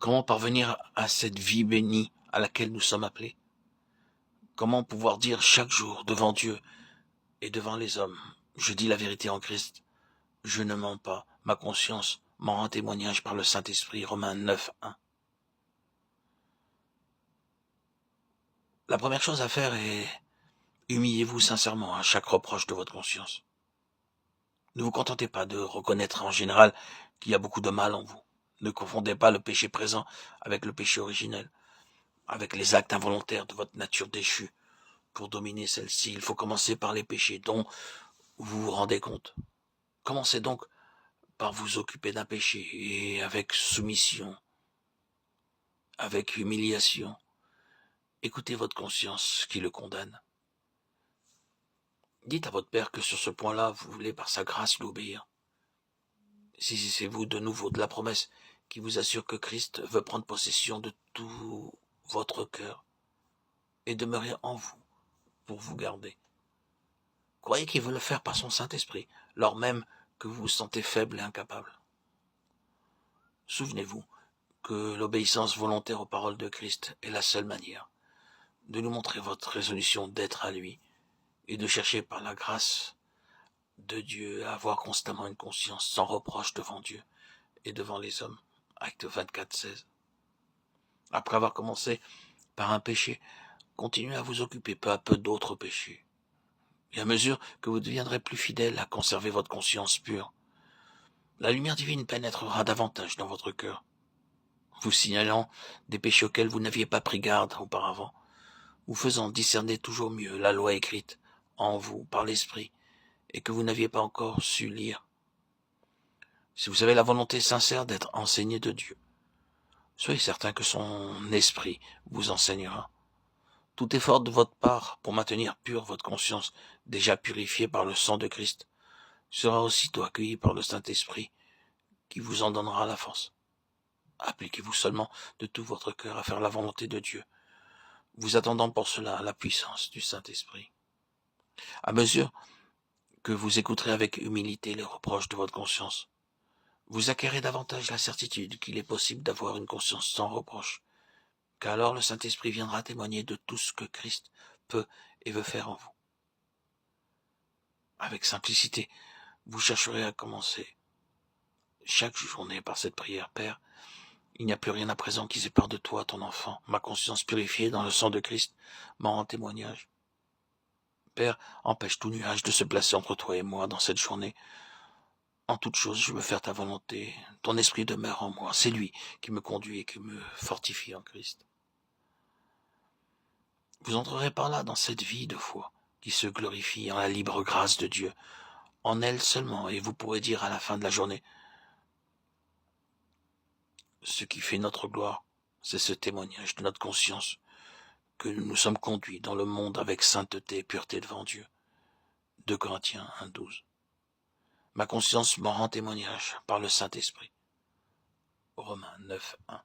Comment parvenir à cette vie bénie à laquelle nous sommes appelés? Comment pouvoir dire chaque jour devant Dieu et devant les hommes, je dis la vérité en Christ, je ne mens pas, ma conscience m'en rend témoignage par le Saint-Esprit, Romains 9, 1. La première chose à faire est humiliez-vous sincèrement à chaque reproche de votre conscience. Ne vous contentez pas de reconnaître en général qu'il y a beaucoup de mal en vous. Ne confondez pas le péché présent avec le péché originel, avec les actes involontaires de votre nature déchue. Pour dominer celle-ci, il faut commencer par les péchés dont vous vous rendez compte. Commencez donc par vous occuper d'un péché et avec soumission, avec humiliation. Écoutez votre conscience qui le condamne. Dites à votre Père que sur ce point-là, vous voulez par sa grâce l'obéir. Saisissez-vous de nouveau de la promesse qui vous assure que Christ veut prendre possession de tout votre cœur et demeurer en vous pour vous garder. Croyez qu'il veut le faire par son Saint-Esprit, lors même que vous vous sentez faible et incapable. Souvenez-vous que l'obéissance volontaire aux paroles de Christ est la seule manière de nous montrer votre résolution d'être à lui et de chercher par la grâce de Dieu à avoir constamment une conscience sans reproche devant Dieu et devant les hommes. Acte 24, 16. Après avoir commencé par un péché, continuez à vous occuper peu à peu d'autres péchés. Et à mesure que vous deviendrez plus fidèle à conserver votre conscience pure, la lumière divine pénétrera davantage dans votre cœur, vous signalant des péchés auxquels vous n'aviez pas pris garde auparavant, vous faisant discerner toujours mieux la loi écrite en vous par l'Esprit et que vous n'aviez pas encore su lire. Si vous avez la volonté sincère d'être enseigné de Dieu, soyez certain que son esprit vous enseignera. Tout effort de votre part pour maintenir pure votre conscience, déjà purifiée par le sang de Christ, sera aussitôt accueilli par le Saint-Esprit, qui vous en donnera la force. Appliquez-vous seulement de tout votre cœur à faire la volonté de Dieu, vous attendant pour cela la puissance du Saint-Esprit. À mesure que vous écouterez avec humilité les reproches de votre conscience, vous acquérez davantage la certitude qu'il est possible d'avoir une conscience sans reproche, car alors le Saint-Esprit viendra témoigner de tout ce que Christ peut et veut faire en vous. Avec simplicité, vous chercherez à commencer chaque journée par cette prière. Père, il n'y a plus rien à présent qui sépare de toi, ton enfant. Ma conscience purifiée dans le sang de Christ m'en rend témoignage. Père, empêche tout nuage de se placer entre toi et moi dans cette journée. En toute chose, je veux faire ta volonté. Ton esprit demeure en moi. C'est lui qui me conduit et qui me fortifie en Christ. Vous entrerez par là dans cette vie de foi qui se glorifie en la libre grâce de Dieu, en elle seulement, et vous pourrez dire à la fin de la journée, ce qui fait notre gloire, c'est ce témoignage de notre conscience, que nous sommes conduits dans le monde avec sainteté et pureté devant Dieu. 2 Corinthiens 1, 12. Ma conscience m'en rend témoignage par le Saint-Esprit. Romains 9, 1.